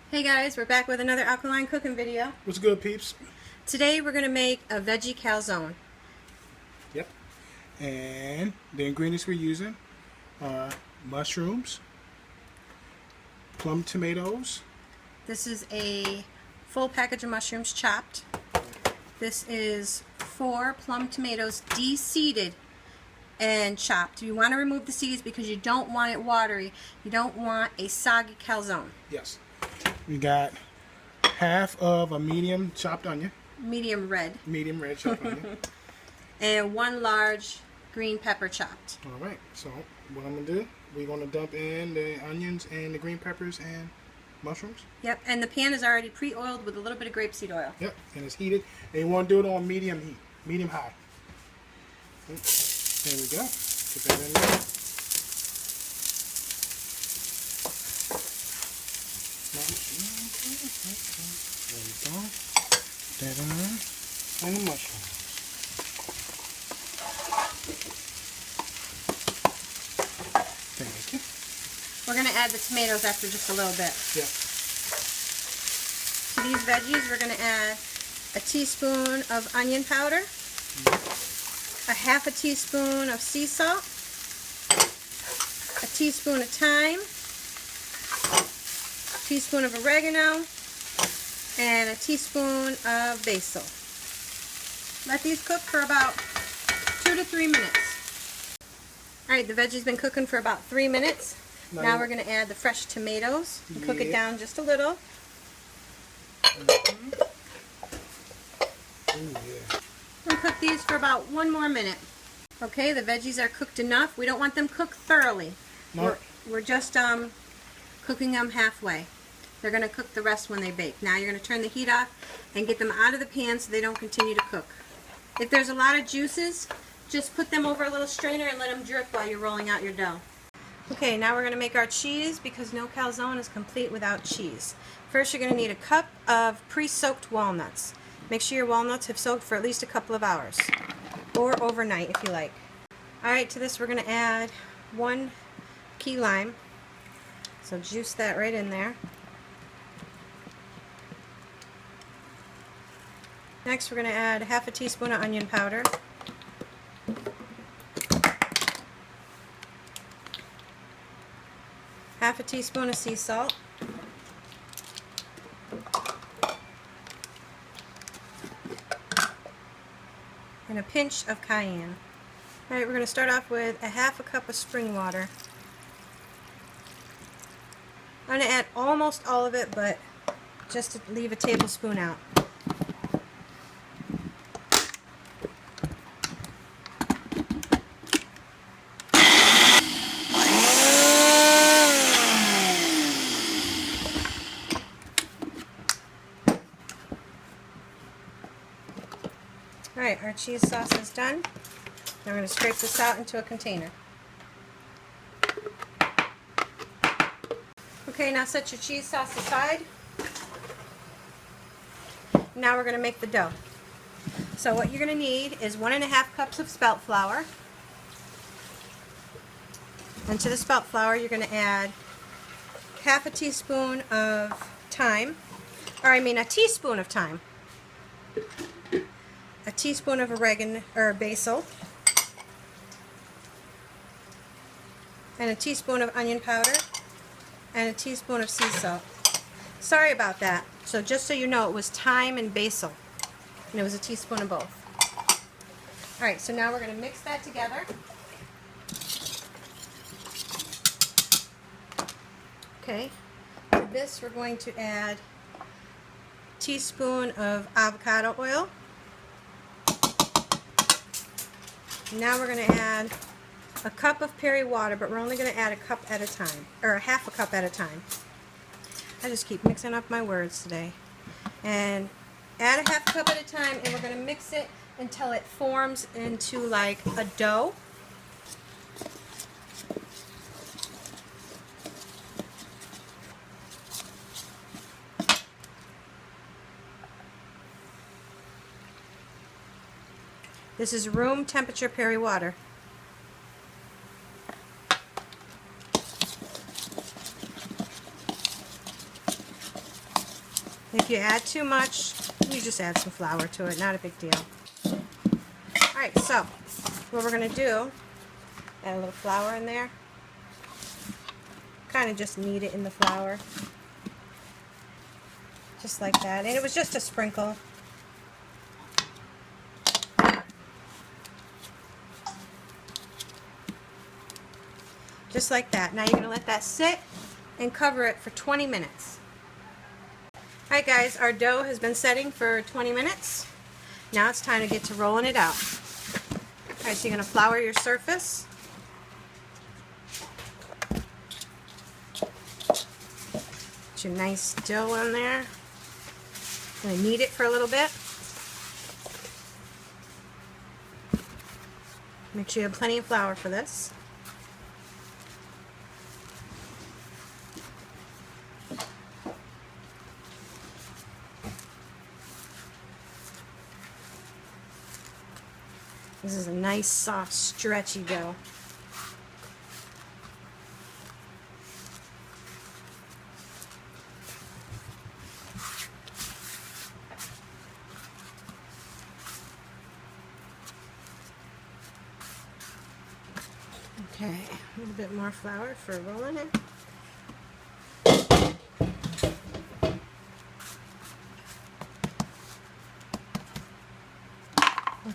Hey guys, we're back with another alkaline cooking video. What's good, peeps? Today we're going to make a veggie calzone. Yep. And the ingredients we're using are mushrooms, plum tomatoes. This is a full package of mushrooms chopped. This is 4 plum tomatoes de-seeded and chopped. You want to remove the seeds because you don't want it watery. You don't want a soggy calzone. Yes. We got half of a medium chopped onion. Medium red. Medium red chopped onion. And 1 large green pepper chopped. Alright, so what I'm going to do, we're going to dump in the onions and the green peppers and mushrooms. Yep, and the pan is already pre-oiled with a little bit of grapeseed oil. Yep, and it's heated. And you want to do it on medium heat, medium high. There we go. Put that in there. There we go. Put that in there. And the mushrooms. Thank you. We're going to add the tomatoes after just a little bit. Yeah. To these veggies, we're going to add a teaspoon of onion powder, a half a teaspoon of sea salt, a teaspoon of thyme, a teaspoon of oregano, and a teaspoon of basil. Let these cook for about 2 to 3 minutes. Alright, the veggie's been cooking for about 3 minutes. Now we're going to add the fresh tomatoes and cook it down just a little. Ooh, yeah. We'll cook these for about 1 more minute. Okay, the veggies are cooked enough. We don't want them cooked thoroughly. No. We're just cooking them halfway. They're going to cook the rest when they bake. Now you're going to turn the heat off and get them out of the pan so they don't continue to cook. If there's a lot of juices, just put them over a little strainer and let them drip while you're rolling out your dough. Okay, now we're going to make our cheese because no calzone is complete without cheese. First, you're going to need a cup of pre-soaked walnuts. Make sure your walnuts have soaked for at least a couple of hours, or overnight if you like. Alright, to this we're going to add 1 key lime. So juice that right in there. Next, we're going to add half a teaspoon of onion powder. Half a teaspoon of sea salt. And a pinch of cayenne. Alright, we're going to start off with a half a cup of spring water. I'm going to add almost all of it, but just to leave a tablespoon out. Alright, our cheese sauce is done. Now we're going to scrape this out into a container. Okay, now set your cheese sauce aside. Now we're going to make the dough. So what you're going to need is 1½ cups of spelt flour. And to the spelt flour you're going to add half a teaspoon of thyme. A teaspoon of thyme. A teaspoon of oregano or basil, and a teaspoon of onion powder, and a teaspoon of sea salt. Sorry about that. So just so you know, it was thyme and basil, and it was a teaspoon of both. Alright, so now we're going to mix that together. Okay, to this we're going to add a teaspoon of avocado oil. Now we're going to add a cup of perry water, but we're only going to add a cup at a time, or a half a cup at a time. I just keep mixing up my words today. And add a half cup at a time, and we're going to mix it until it forms into like a dough. This is room temperature perry water. If you add too much, you just add some flour to it, not a big deal. Alright, so what we're going to do, add a little flour in there. Kind of just knead it in the flour. Just like that. And it was just a sprinkle. Just like that. Now you're going to let that sit and cover it for 20 minutes. Alright guys, our dough has been setting for 20 minutes. Now it's time to get to rolling it out. Alright, so you're going to flour your surface. Put your nice dough on there. I'm going to knead it for a little bit. Make sure you have plenty of flour for this. This is a nice, soft, stretchy dough. Okay, a little bit more flour for rolling it.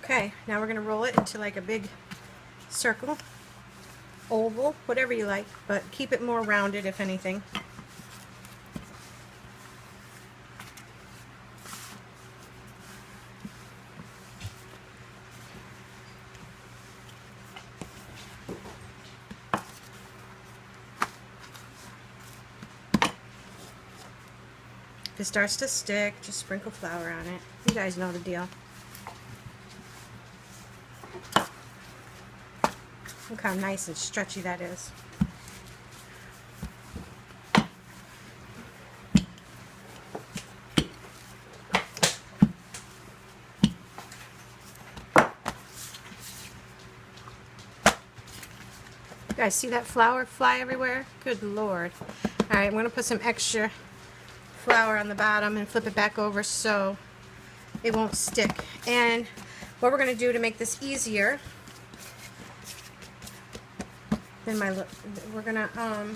Okay, now we're going to roll it into like a big circle, oval, whatever you like, but keep it more rounded if anything. If it starts to stick, just sprinkle flour on it. You guys know the deal. Look how nice and stretchy that is. You guys see that flour fly everywhere? Good Lord. Alright, I'm going to put some extra flour on the bottom and flip it back over so it won't stick. And what we're going to do to make this easier, we're going to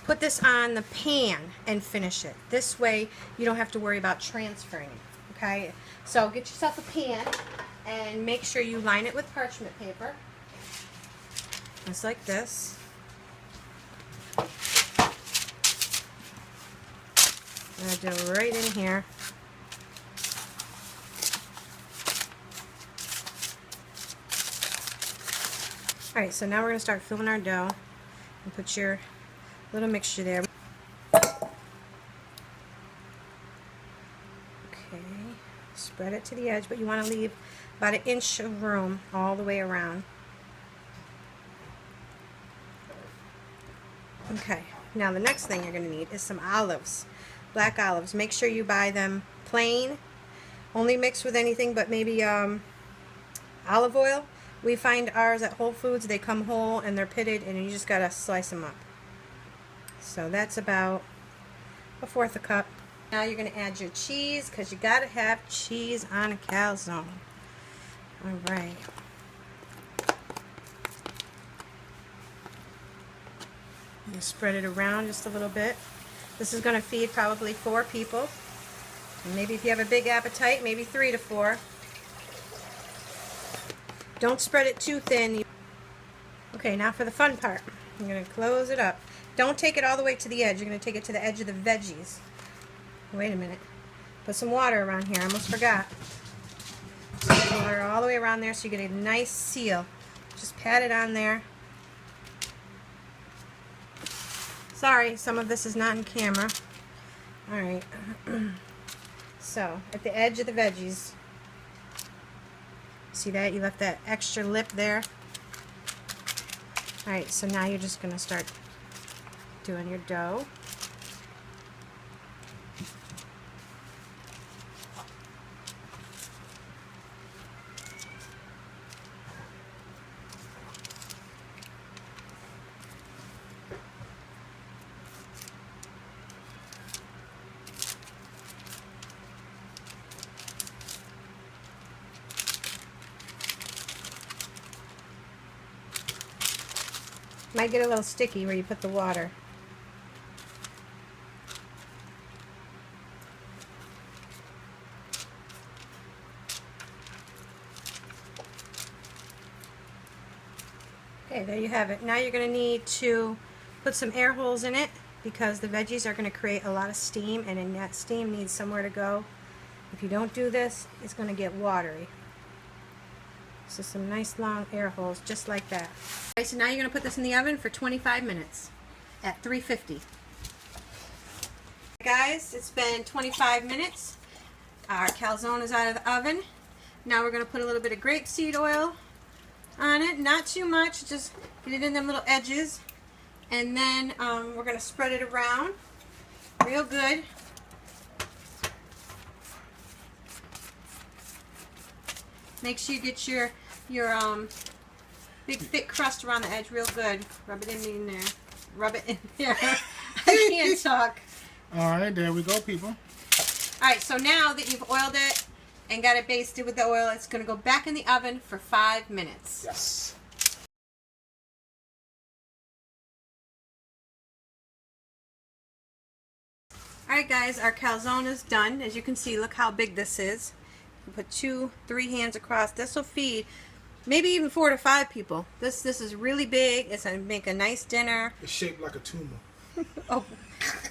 put this on the pan and finish it. This way you don't have to worry about transferring it. Okay? So get yourself a pan and make sure you line it with parchment paper. Just like this. I'm going to do it right in here. Alright, so now we're going to start filling our dough. And put your little mixture there. Okay, spread it to the edge, but you want to leave about 1 inch of room all the way around. Okay, now the next thing you're going to need is some olives. Black olives. Make sure you buy them plain. Only mix with anything but maybe olive oil. We find ours at Whole Foods. They come whole and they're pitted, and you just got to slice them up. So that's about 1/4 cup. Now you're going to add your cheese, because you got to have cheese on a calzone. Alright. You spread it around just a little bit. This is going to feed probably 4 people. And maybe if you have a big appetite, maybe 3 to 4. Don't spread it too thin. Okay, now for the fun part. I'm going to close it up. Don't take it all the way to the edge. You're going to take it to the edge of the veggies. Wait a minute. Put some water around here. I almost forgot. Put water all the way around there so you get a nice seal. Just pat it on there. Sorry, some of this is not in camera. Alright. So, at the edge of the veggies. See that? You left that extra lip there. Alright, so now you're just going to start doing your dough. Might get a little sticky where you put the water. Okay, there you have it. Now you're going to need to put some air holes in it because the veggies are going to create a lot of steam, and then that steam needs somewhere to go. If you don't do this, it's going to get watery. So some nice long air holes just like that. Alright, so now you're going to put this in the oven for 25 minutes at 350. Guys, it's been 25 minutes. Our calzone is out of the oven. Now we're going to put a little bit of grapeseed oil on it, not too much, just get it in them little edges, and then we're going to spread it around real good. Make sure you get your big thick crust around the edge real good. Rub it in there. Rub it in there. I can't talk. Alright, there we go, people. Alright, so now that you've oiled it and got it basted with the oil, it's going to go back in the oven for 5 minutes. Yes. Alright guys, our calzone is done. As you can see, look how big this is. You put 2-3 hands across. This will feed maybe even 4 to 5 people. This is really big. It's going to make a nice dinner. It's shaped like a tumor.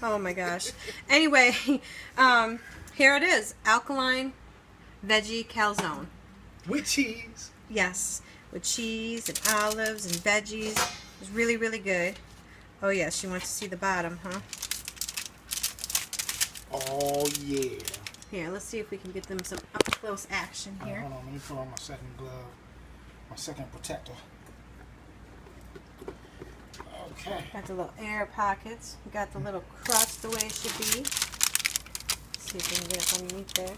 Oh my gosh. Anyway, here it is. Alkaline Veggie Calzone. With cheese. Yes, with cheese and olives and veggies. It's really, really good. Oh yes, you want to see the bottom, huh? Oh yeah. Here, let's see if we can get them some up-close action here. Hold on, let me put on my second glove. My second protector. Okay. Got the little air pockets. We got the little crust the way it should be. Let's see if we can get it underneath there.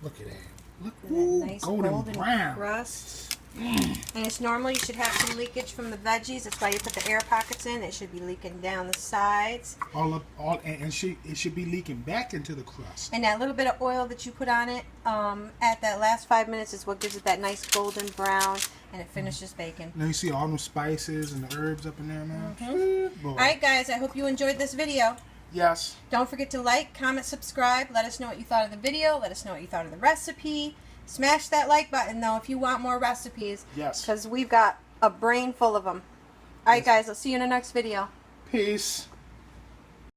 Look at that. Look at that nice golden brown crust. And it's normal. You should have some leakage from the veggies. That's why you put the air pockets in. It should be leaking down the sides. It should be leaking back into the crust. And that little bit of oil that you put on it at that last 5 minutes is what gives it that nice golden brown, and it finishes baking. Now you see all them spices and the herbs up in there now. All right, guys. I hope you enjoyed this video. Yes. Don't forget to like, comment, subscribe. Let us know what you thought of the video. Let us know what you thought of the recipe. Smash that like button, though, if you want more recipes. Yes. Because we've got a brain full of them. All right, guys. I'll see you in the next video. Peace.